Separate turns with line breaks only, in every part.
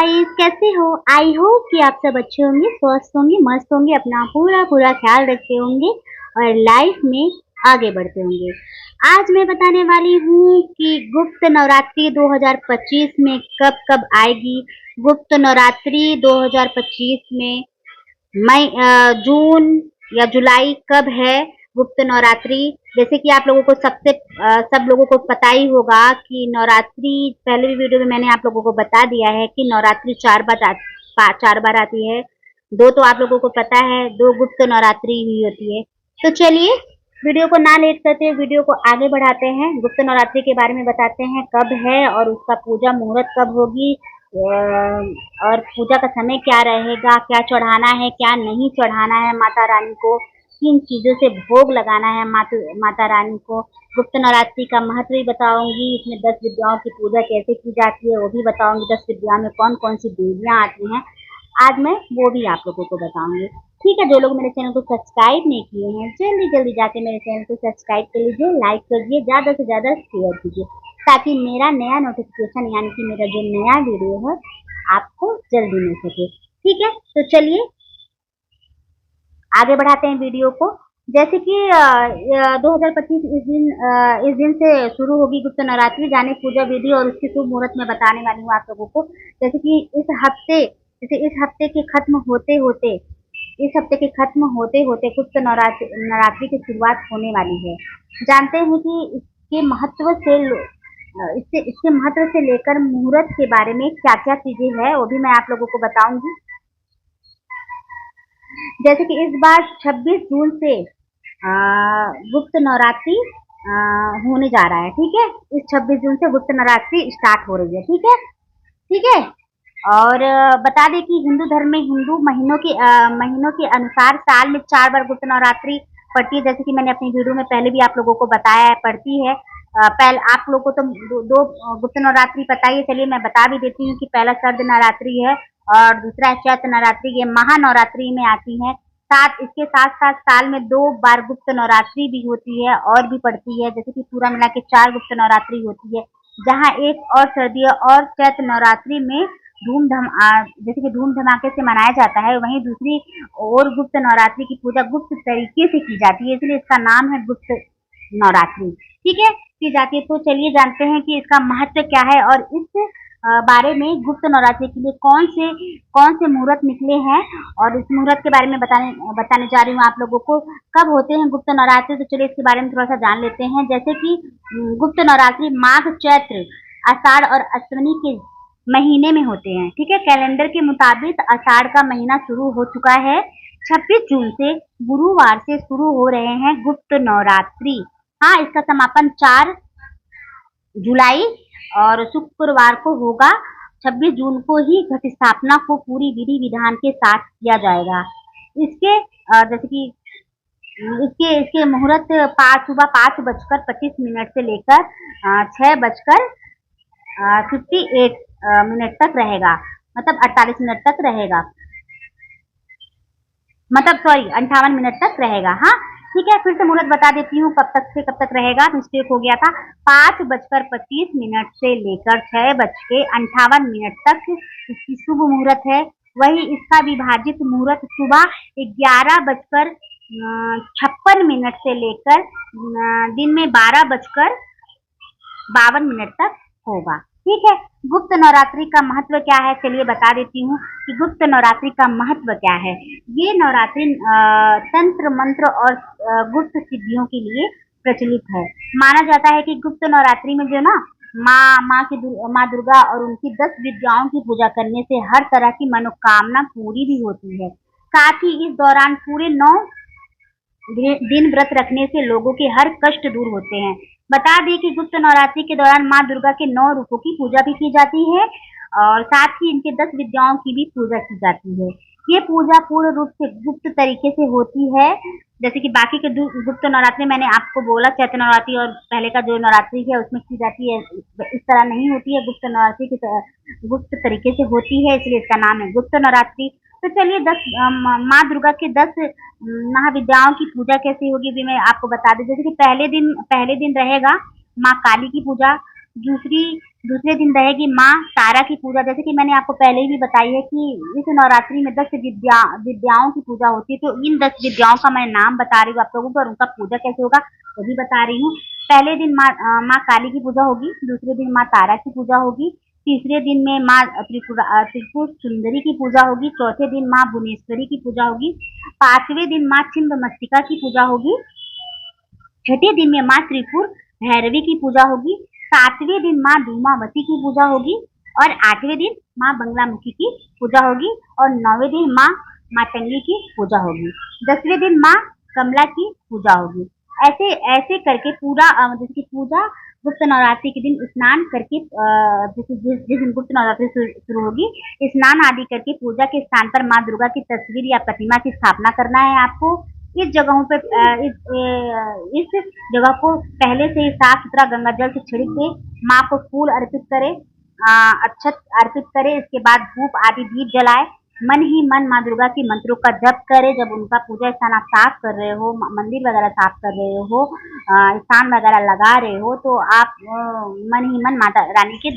Guys, कैसे हो? I hope कि आप सब अच्छे होंगे, स्वस्थ होंगे, मस्त होंगे, अपना पूरा पूरा ख्याल रखते होंगे और लाइफ में आगे बढ़ते होंगे। आज मैं बताने वाली हूँ कि गुप्त नवरात्रि 2025 में कब कब आएगी। गुप्त नवरात्रि 2025 में मई जून या जुलाई कब है गुप्त नवरात्रि। जैसे कि आप लोगों को सब लोगों को पता ही होगा कि नवरात्रि पहले भी वीडियो में मैंने आप लोगों को बता दिया है कि नवरात्रि चार बार आती है। दो तो आप लोगों को पता है, दो गुप्त नवरात्रि हुई होती है। तो चलिए वीडियो को ना लेट करते हुए वीडियो को आगे बढ़ाते हैं। गुप्त नवरात्रि के बारे में बताते हैं कब है और उसका पूजा मुहूर्त कब होगी, और पूजा का समय क्या रहेगा, क्या चढ़ाना है क्या नहीं चढ़ाना है माता रानी को, किन चीजों से भोग लगाना है माता रानी को। गुप्त नवरात्रि का महत्व भी बताऊंगी, इसमें 10 विद्याओं की पूजा कैसे की जाती है वो भी बताऊंगी। 10 विद्याओं में कौन कौन सी देवियां आती हैं आज मैं वो भी आप लोगों को बताऊंगी। ठीक है, जो लोग मेरे चैनल को सब्सक्राइब नहीं किए हैं जल्दी जल्दी जाके मेरे चैनल को सब्सक्राइब कर लीजिए, लाइक करिए, ज्यादा से ज्यादा शेयर कीजिए ताकि मेरा नया नोटिफिकेशन यानी कि मेरा जो नया वीडियो है आपको जल्दी मिल सके। ठीक है, तो चलिए आगे बढ़ाते हैं वीडियो को। जैसे कि 2025 इस दिन से शुरू होगी गुप्त नवरात्रि। जाने पूजा विधि और उसके शुभ मुहूर्त में बताने वाली हूँ आप लोगों को। जैसे कि इस हफ्ते के खत्म होते होते गुप्त नवरात्रि की शुरुआत होने वाली है। जानते हैं कि इसके महत्व से लेकर मुहूर्त के बारे में क्या क्या चीजें हैं वो भी मैं आप लोगों को बताऊंगी। जैसे कि इस बार 26 जून से गुप्त नवरात्रि होने जा रहा है। ठीक है, इस 26 जून से गुप्त नवरात्रि स्टार्ट हो रही है। ठीक है, ठीक है। और बता दें कि हिंदू धर्म में हिंदू महीनों के अनुसार साल में 4 बार गुप्त नवरात्रि पड़ती है। जैसे कि मैंने अपनी वीडियो में पहले भी आप लोगों को बताया है, पड़ती है। पहले आप लोगों को तो दो गुप्त नवरात्रि पता ही है। चलिए मैं बता भी देती हूँ कि पहला शरद नवरात्रि है और दूसरा है चैत्र नवरात्रि। ये महानवरात्रि में आती है। इसके साथ साथ साल में 2 बार गुप्त नवरात्रि भी होती है और भी पड़ती है। जैसे कि पूरा मिला के 4 गुप्त नवरात्रि होती है, जहाँ एक और सर्दी और चैत्र नवरात्रि में जैसे कि धूम धमाके से मनाया जाता है, वहीं दूसरी और गुप्त नवरात्रि की पूजा गुप्त तरीके से की जाती है, इसलिए इसका नाम है गुप्त नवरात्रि। ठीक है, की जाती है। तो चलिए जानते हैं कि इसका महत्व क्या है और इस बारे में गुप्त नवरात्रि के लिए कौन से मुहूर्त निकले हैं और इस मुहूर्त के बारे में बताने जा रही हूँ आप लोगों को। कब होते हैं गुप्त नवरात्रि, तो चलिए इसके बारे में थोड़ा सा जान लेते हैं। जैसे कि गुप्त नवरात्रि माघ, चैत्र, आषाढ़ और अश्विनी के महीने में होते हैं। ठीक है, कैलेंडर के मुताबिक आषाढ़ का महीना शुरू हो चुका है। 26 जून से गुरुवार से शुरू हो रहे हैं गुप्त नवरात्रि। हाँ, इसका समापन 4 जुलाई और शुक्रवार को होगा। 26 जून को ही घट स्थापना को पूरी विधि विधान के साथ किया जाएगा। इसके जैसे कि इसके मुहूर्त सुबह 5:25 से लेकर 6:58 तक रहेगा, मतलब 48 मिनट तक रहेगा, मतलब सॉरी 58 मिनट तक रहेगा। हाँ ठीक है, फिर से मुहूर्त बता देती हूँ कब तक से कब तक रहेगा, मिस्टेक हो गया था। 5:25 से लेकर 6:58 तक इसकी शुभ मुहूर्त है। वही इसका विभाजित मुहूर्त सुबह 11:56 से लेकर दिन में 12:52 तक होगा। ठीक है, गुप्त नवरात्रि का महत्व क्या है चलिए बता देती हूँ कि गुप्त नवरात्रि का महत्व क्या है। ये नवरात्रि तंत्र मंत्र और गुप्त सिद्धियों के लिए प्रचलित है। माना जाता है कि गुप्त नवरात्रि में जो ना माँ दुर्गा और उनकी 10 विद्याओं की पूजा करने से हर तरह की मनोकामना पूरी भी होती है। साथ ही इस दौरान पूरे 9 दिन व्रत रखने से लोगों के हर कष्ट दूर होते हैं। बता दें कि गुप्त नवरात्रि के दौरान माँ दुर्गा के 9 रूपों की पूजा भी की जाती है और साथ ही इनके 10 विद्याओं की भी पूजा की जाती है। ये पूजा पूर्ण रूप से गुप्त तरीके से होती है। जैसे कि बाकी के गुप्त नवरात्रि मैंने आपको बोला, चैत्र नवरात्रि और पहले का जो नवरात्रि है उसमें की जाती है, इस तरह नहीं होती है। गुप्त नवरात्रि की गुप्त तरीके से होती है, इसलिए इसका नाम है गुप्त नवरात्रि। तो चलिए माँ दुर्गा के 10 महाविद्याओं की पूजा कैसे होगी भी मैं आपको बता दूं। जैसे कि पहले दिन रहेगा माँ काली की पूजा, दूसरे दिन रहेगी माँ तारा की पूजा। जैसे कि मैंने आपको पहले ही भी बताई है कि इस नवरात्रि में 10 विद्याओं की पूजा होती है। तो इन 10 विद्याओं का मैं नाम बता रही हूँ आप लोगों को, और उनका पूजा कैसे होगा वो भी बता रही हूँ। पहले दिन माँ काली की पूजा होगी, दूसरे दिन माँ तारा की पूजा होगी, तीसरे दिन में माँ त्रिपुर सुंदरी की पूजा होगी, चौथे दिन माँ भुवनेश्वरी की पूजा होगी, पांचवें दिन माँ छिन्नमस्तिका की पूजा होगी, छठे दिन में माँ त्रिपुर भैरवी की पूजा होगी, सातवें दिन माँ धूमावती की पूजा होगी, और आठवें दिन माँ बंगलामुखी की पूजा होगी, और नौवें दिन माँ मातंगी की पूजा होगी, 10वें दिन माँ कमला की पूजा होगी। ऐसे ऐसे करके पूरा जैसे कि पूजा गुप्त नवरात्रि के दिन स्नान करके जिस दिन गुप्त नवरात्रि शुरू होगी, स्नान आदि करके पूजा के स्थान पर माँ दुर्गा की तस्वीर या प्रतिमा की स्थापना करना है आपको। इस जगहों पे इस जगह को पहले से ही साफ सुथरा गंगा जल से छिड़क के माँ को फूल अर्पित करे, अक्षत अर्पित करे, इसके बाद धूप आदि दीप जलाए, मन ही मन माँ दुर्गा की मंत्रों का जप करे। जब उनका पूजा स्थान आप साफ कर रहे हो, मंदिर वगैरह साफ कर रहे हो, स्थान वगैरह लगा रहे हो, तो आप मन ही मन माता रानी के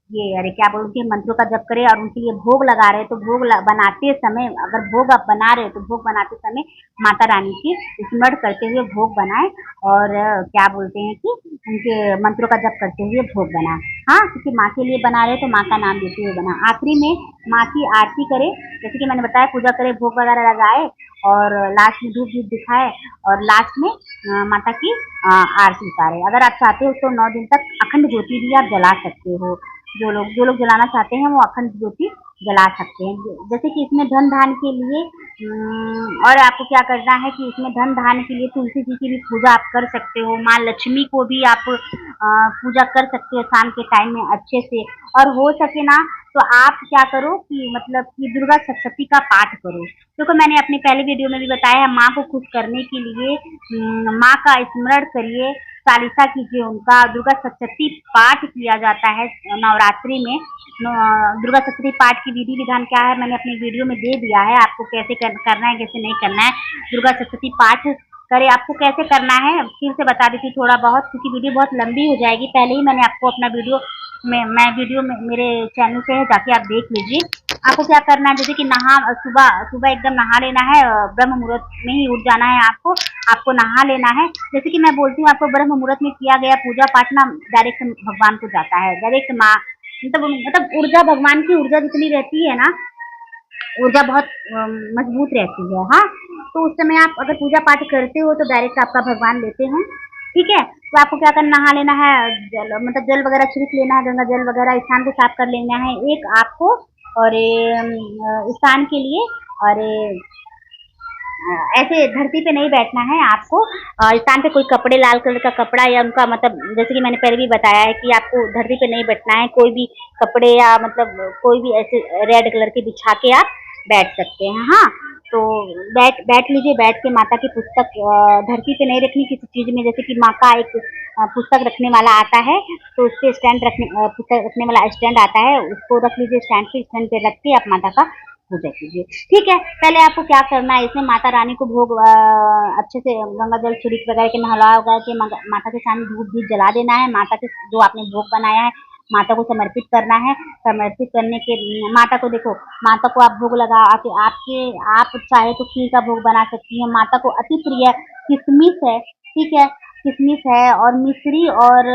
ये अरे क्या बोलते हैं मंत्रों का जप करें, और उनके लिए भोग लगा रहे हैं तो भोग बनाते समय, अगर भोग आप बना रहे हो तो भोग बनाते समय माता रानी की स्मरण करते हुए भोग बनाए, और क्या बोलते हैं कि उनके मंत्रों का जप करते हुए भोग बनाए। हाँ, क्योंकि माँ के लिए बना रहे तो माँ का नाम लेते हुए बना। आखिरी में माँ की आरती करे, जैसे कि मैंने बताया, पूजा करे, भोग वगैरह लगाए, और लास्ट में धूप दीप दिखाए, और लास्ट में माता की आरती उतारे। अगर आप चाहते हो तो 9 दिन तक अखंड ज्योति भी आप जला सकते हो। जो लोग जलाना चाहते हैं वो अखंड ज्योति जला सकते हैं। जैसे कि इसमें धन धान के लिए और आपको क्या करना है कि इसमें धन धान के लिए तुलसी जी की भी पूजा आप कर सकते हो। माँ लक्ष्मी को भी आप पूजा कर सकते हो शाम के टाइम में अच्छे से। और हो सके ना तो आप क्या करो कि मतलब कि दुर्गा सप्तशती का पाठ करो, क्योंकि मैंने अपने पहले वीडियो में भी बताया है, माँ को खुश करने के लिए माँ का स्मरण करिए, चालीसा कीजिए, उनका दुर्गा सप्तशती पाठ किया जाता है नवरात्रि में। दुर्गा सप्तशती पाठ की विधि विधान क्या है मैंने अपने वीडियो में दे दिया है, आपको कैसे करना है कैसे नहीं करना है। दुर्गा सप्तशती पाठ करे, आपको कैसे करना है फिर से बता देती थोड़ा बहुत, क्योंकि वीडियो बहुत लंबी हो जाएगी। पहले ही मैंने आपको अपना वीडियो में मेरे चैनल पे है, जाके आप देख लीजिए। आपको क्या करना है, जैसे कि सुबह एकदम नहा लेना है, ब्रह्म मुहूर्त में ही उठ जाना है आपको नहा लेना है। जैसे कि मैं बोलती हूँ आपको, ब्रह्म मुहूर्त में किया गया पूजा पाठ ना डायरेक्ट भगवान को जाता है, डायरेक्ट माँ मतलब ऊर्जा, भगवान की ऊर्जा जितनी रहती है ना, ऊर्जा बहुत मजबूत रहती है। हाँ, तो उस समय आप अगर पूजा पाठ करते हो तो डायरेक्ट आपका भगवान लेते हैं। ठीक है, तो आपको क्या करना, नहा लेना है, जल वगैरह छिड़क लेना है, गंगा जल वगैरह स्थान को साफ कर लेना है एक आपको, और स्थान के लिए। और ऐसे धरती पे नहीं बैठना है आपको, स्थान पे कोई कपड़े, लाल कलर का कपड़ा या उनका मतलब, जैसे कि मैंने पहले भी बताया है कि आपको धरती पे नहीं बैठना है, कोई भी कपड़े या मतलब कोई भी ऐसे रेड कलर के बिछा के आप बैठ सकते हैं। हाँ, तो बैठ लीजिए, बैठ के माता की पुस्तक धरती पे नहीं रखनी किसी चीज में, जैसे कि माँ का एक पुस्तक रखने वाला आता है, तो उस पर पुस्तक रखने वाला स्टैंड आता है, उसको रख लीजिए स्टैंड पे, स्टैंड पे रख के आप माता का पूजा कीजिए। ठीक है, पहले आपको क्या करना है, इसमें माता रानी को भोग अच्छे से गंगा जल छिड़क वगैरह के नहला वगैरह के माता के सामने धूप दीप जला देना है। माता के जो आपने भोग बनाया है माता को समर्पित करना है। समर्पित करने के माता को देखो, माता को आप भोग लगा के आप चाहे तो खीर का भोग बना सकती हैं। माता को अति प्रिय किशमिश है, ठीक है, किशमिश है और मिश्री, और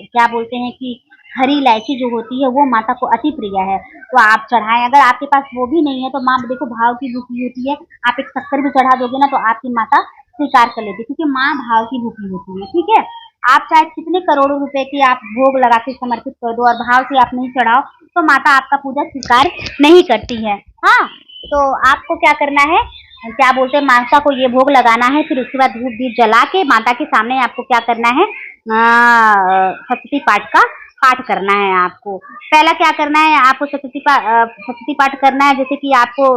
क्या बोलते हैं कि हरी इलायची जो होती है वो माता को अति प्रिय है, तो आप चढ़ाएं। अगर आपके पास वो भी नहीं है तो माँ देखो भाव की भूखी होती है, आप एक शक्कर भी चढ़ा दोगे ना तो आपकी माता स्वीकार कर लेती है, क्योंकि माँ भाव की भूखी होती है। ठीक है, आप चाहे कितने करोड़ों रुपए की आप भोग लगा के समर्पित कर दो और भाव से आप नहीं चढ़ाओ तो माता आपका पूजा स्वीकार नहीं करती है। हाँ, तो आपको क्या करना है, क्या बोलते हैं, माता को ये भोग लगाना है, फिर उसके बाद धूप दीप जला के माता के सामने आपको क्या करना है, सप्तशती पाठ का पाठ करना है। आपको पहला क्या करना है, आपको सप्तशती पाठ करना है, जैसे कि आपको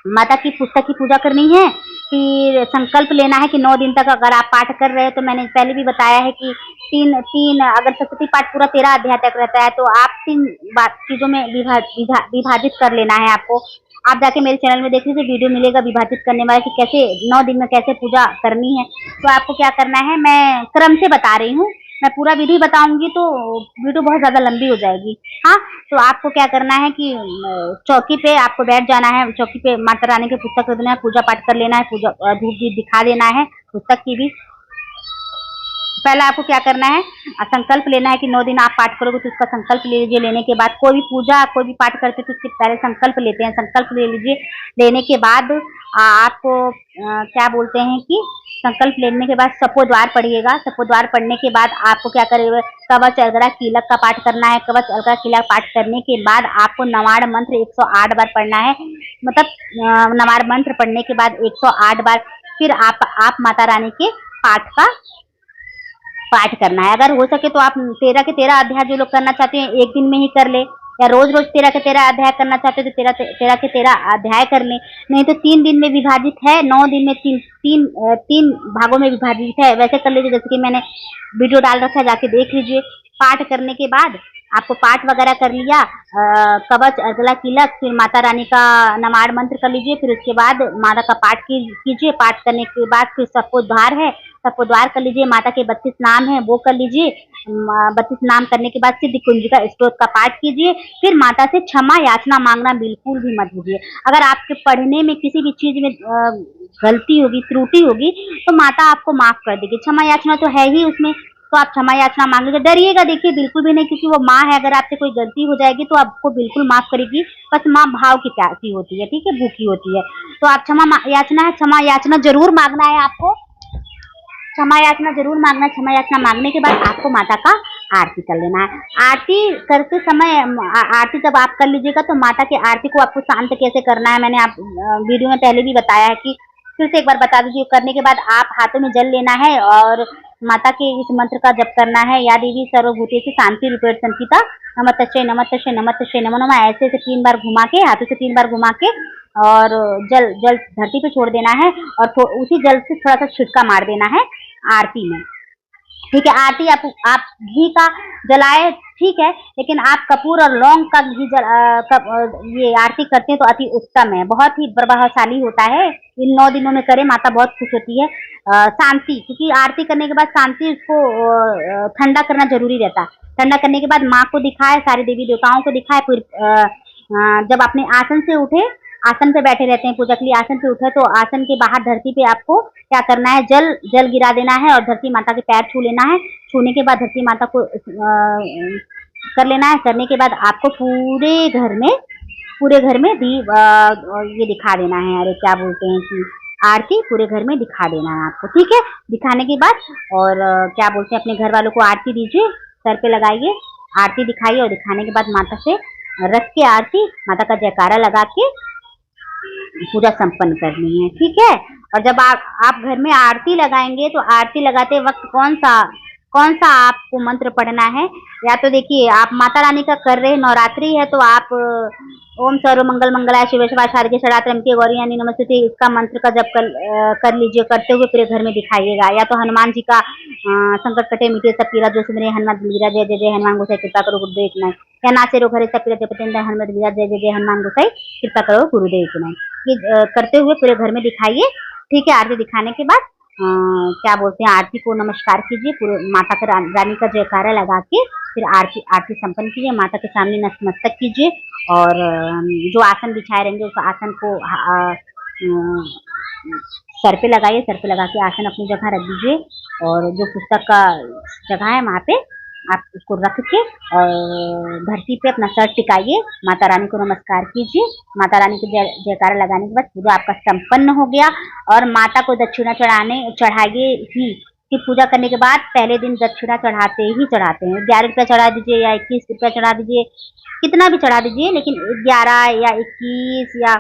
माता की पुस्तक की पूजा करनी है। फिर संकल्प लेना है कि 9 दिन तक अगर आप पाठ कर रहे हो, तो मैंने पहले भी बताया है कि तीन अगर सप्तशती पाठ पूरा 13 अध्याय तक रहता है तो आप 3 चीजों में विभाजित कर लेना है आपको। आप जाके मेरे चैनल में देख लीजिए, वीडियो मिलेगा विभाजित करने वाला कि कैसे 9 दिन में कैसे पूजा करनी है। तो आपको क्या करना है, मैं क्रम से बता रही हूँ, मैं पूरा विधि बताऊंगी तो वीडियो बहुत ज्यादा लंबी हो जाएगी। हाँ, तो आपको क्या करना है कि चौकी पे आपको बैठ जाना है, चौकी पे माता रानी के पुस्तक रख देना है, पूजा पाठ कर लेना है, पूजा धूप दीप दिखा देना है पुस्तक की भी। पहले आपको क्या करना है, संकल्प लेना है कि 9 दिन आप पाठ करोगे तो उसका संकल्प ले लीजिए। लेने के बाद कोई भी पूजा कोई भी पाठ करते तो उसके पहले संकल्प लेते हैं, संकल्प ले लीजिए। लेने के बाद आपको क्या बोलते हैं कि संकल्प लेने के बाद सपोद्वार पढ़िएगा। सपोद्वार पढ़ने के बाद आपको क्या करेगा, कवच अर्गड़ा कीलक का पाठ करना है। कवच अर्गड़ा कीलक पाठ करने के बाद आपको नवाड़ मंत्र 108 बार पढ़ना है। मतलब नवाड़ मंत्र पढ़ने के बाद 108 बार फिर आप माता रानी के पाठ करना है। अगर हो सके तो आप 13 के 13 अध्याय जो लोग करना चाहते हैं एक दिन में ही कर ले, या रोज रोज 13 के 13 अध्याय करना चाहते हैं तो 13 के 13 अध्याय कर ले। नहीं तो 3 दिन में विभाजित है, 9 दिन में तीन भागों में विभाजित है, वैसे कर लीजिए। जैसे कि मैंने वीडियो डाल रखा है, जाके देख लीजिए। पाठ करने के बाद आपको पाठ वगैरह कर लिया, कवच अर्गला कीलक, फिर माता रानी का नमाड़ मंत्र कर लीजिए। फिर उसके बाद माता का पाठ कीजिए। पाठ करने के बाद फिर सपोद्वार है, सपोद्वार कर लीजिए। माता के 32 नाम है वो कर लीजिए। 32 नाम करने के बाद सिद्ध कुंजिका स्तोत्र का पाठ कीजिए। फिर माता से क्षमा याचना मांगना बिल्कुल भी मत भूलिए। अगर आपके पढ़ने में किसी भी चीज में गलती होगी, त्रुटि होगी, तो माता आपको माफ कर देगी। क्षमा याचना तो है ही उसमें, तो आप क्षमा याचना मांग लीजिए। डरिएगा देखिए बिल्कुल भी नहीं, क्योंकि वो माँ है। अगर आपसे कोई गलती हो जाएगी तो आपको बिल्कुल माफ करेगी। बस माँ भाव की प्यासी होती है, ठीक है, भूखी होती है। तो आप क्षमा याचना है, क्षमा याचना जरूर मांगना है आपको, क्षमा याचना जरूर मांगना। क्षमा याचना मांगने के बाद आपको माता का आरती कर लेना है। आरती करते समय आरती जब आप कर लीजिएगा तो माता की आरती को आपको शांत कैसे करना है, मैंने आप वीडियो में पहले भी बताया है, कि फिर से एक बार बता दीजिए। करने के बाद आप हाथों में जल लेना है और माता के इस मंत्र का जप करना है। या देवी सर्वभूतेषु शांति रूपेण संस्थिता नमस्तस्यै नमस्तस्यै नमस्तस्यै नमो नमः, ऐसे 3 बार घुमा के, हाथों से 3 बार घुमा के और जल धरती पे छोड़ देना है। और उसी जल से थोड़ा सा छिटका मार देना है आरती में, ठीक है। आरती आप घी का जलाए, ठीक है, लेकिन आप कपूर और लौंग का घी ये आरती करते हैं तो अति उत्तम है, बहुत ही प्रभावशाली होता है। इन 9 दिनों में करें, माता बहुत खुश होती है। शांति, क्योंकि आरती करने के बाद शांति उसको ठंडा करना जरूरी रहता है। ठंडा करने के बाद माँ को दिखाए, सारे देवी देवताओं को दिखाए। फिर जब अपने आसन से उठे, आसन पे बैठे रहते हैं पूजा के लिए, आसन पे उठे तो आसन के बाहर धरती पे आपको क्या करना है, जल गिरा देना है और धरती माता के पैर छू लेना है। छूने के बाद धरती माता को कर लेना है। करने के बाद आपको पूरे घर में ये दिखा देना है, अरे क्या बोलते हैं कि आरती पूरे घर में दिखा देना है आपको, ठीक है। दिखाने के बाद और क्या बोलते हैं, अपने घर वालों को आरती दीजिए, सर पे लगाइए, आरती दिखाइए। और दिखाने के बाद माता से रख के आरती, माता का जयकारा लगा के पूजा संपन्न करनी है, ठीक है। और जब आप घर में आरती लगाएंगे तो आरती लगाते वक्त कौन सा आपको मंत्र पढ़ना है, या तो देखिए आप माता रानी का कर रहे, नवरात्रि है तो आप ओम सर्व मंगल मंगलाय शिव शिवाय शारदे शरात्रमके गौरी यानी नमस्ते, इसका मंत्र का जप कर लीजिए, करते हुए पूरे घर में दिखाइएगा। या तो हनुमान जी का संकट कटे मिटे सब पीरा जो सुमरे हनुमान दिलगिरा जय जय जय हनुमान गोसाई कृपा करो गुरुदेव की नाय, या नाचे रो घरे सब पीरा जपतेंद्र हनुमान दिलगिरा जय जय जय हनुमान गोसाई कृपा करो गुरुदेव की नाय, ये करते हुए पूरे घर में दिखाइए, ठीक है। आरती दिखाने के बाद क्या बोलते हैं, आरती को नमस्कार कीजिए, पूरे माता का रानी का जयकारा लगा के फिर आरती संपन्न कीजिए। माता के सामने नतमस्तक कीजिए और जो आसन बिछाए रहेंगे उस आसन को सर पे लगाइए, सर पे लगा के आसन अपनी जगह रख दीजिए। और जो पुस्तक का जगह है वहाँ पे आप उसको रख के और धरती पे अपना सर टिकाइए, माता रानी को नमस्कार कीजिए। माता रानी को जयकारा लगाने के बाद पूजा आपका संपन्न हो गया। और माता को दक्षिणा चढ़ाइए ही, कि पूजा करने के बाद पहले दिन दक्षिणा चढ़ाते हैं। 11 रुपया चढ़ा दीजिए या 21 रुपया चढ़ा दीजिए, कितना भी चढ़ा दीजिए, लेकिन 11 या 21 या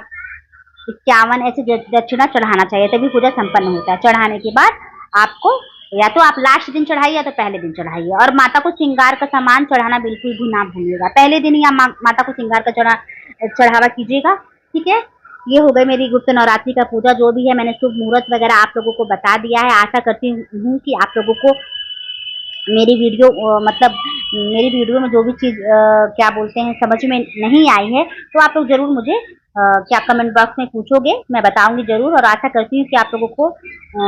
51 ऐसे दक्षिणा चढ़ाना चाहिए, तभी पूजा संपन्न होता है। चढ़ाने के बाद आपको या तो आप लास्ट दिन चढ़ाइए या तो पहले दिन चढ़ाइए। और माता को श्रृंगार का सामान चढ़ाना बिल्कुल भी ना भूलिएगा, पहले दिन ही आप माता को श्रृंगार का चढ़ावा कीजिएगा, ठीक है। ये हो गई मेरी गुप्त नवरात्रि का पूजा, जो भी है मैंने शुभ मुहूर्त वगैरह आप लोगों को बता दिया है। आशा करती हूँ कि आप लोगों को मेरी वीडियो में जो भी चीज़ क्या बोलते हैं समझ में नहीं आई है तो आप लोग जरूर मुझे क्या कमेंट बॉक्स में पूछोगे, मैं बताऊंगी जरूर। और आशा करती हूँ कि आप लोगों को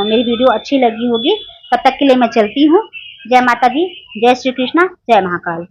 मेरी वीडियो अच्छी लगी होगी। तब तक के लिए मैं चलती हूँ। जय माता दी, जय श्री कृष्णा, जय महाकाल।